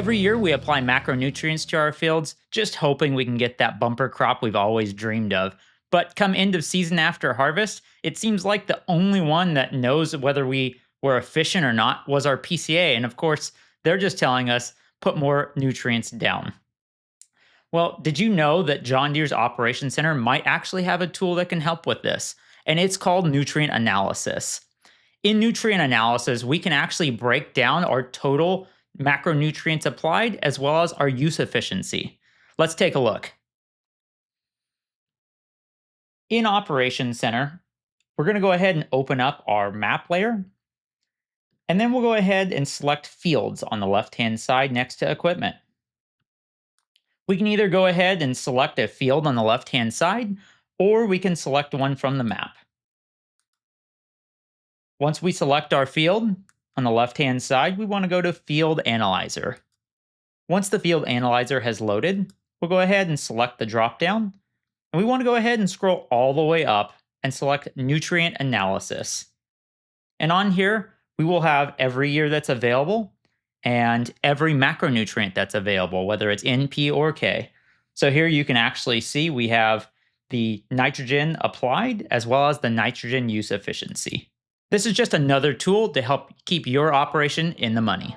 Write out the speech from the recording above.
Every year we apply macronutrients to our fields, just hoping we can get that bumper crop we've always dreamed of. But come end of season after harvest, it seems like the only one that knows whether we were efficient or not was our PCA. And of course, they're just telling us put more nutrients down. Well, did you know that John Deere's Operations Center might actually have a tool that can help with this? And it's called nutrient analysis. In nutrient analysis, we can actually break down our total macronutrients applied as well as our use efficiency. Let's take a look. In Operations Center, we're going to go ahead and open up our map layer, and then we'll go ahead and select fields on the left-hand side next to equipment. We can either go ahead and select a field on the left-hand side, or we can select one from the map. Once we select our field, on the left-hand side, we want to go to Field Analyzer. Once the Field Analyzer has loaded, we'll go ahead and select the drop-down, and we want to go ahead and scroll all the way up and select Nutrient Analysis. And on here, we will have every year that's available and every macronutrient that's available, whether it's N, P, or K. So here you can actually see we have the nitrogen applied as well as the nitrogen use efficiency. This is just another tool to help keep your operation in the money.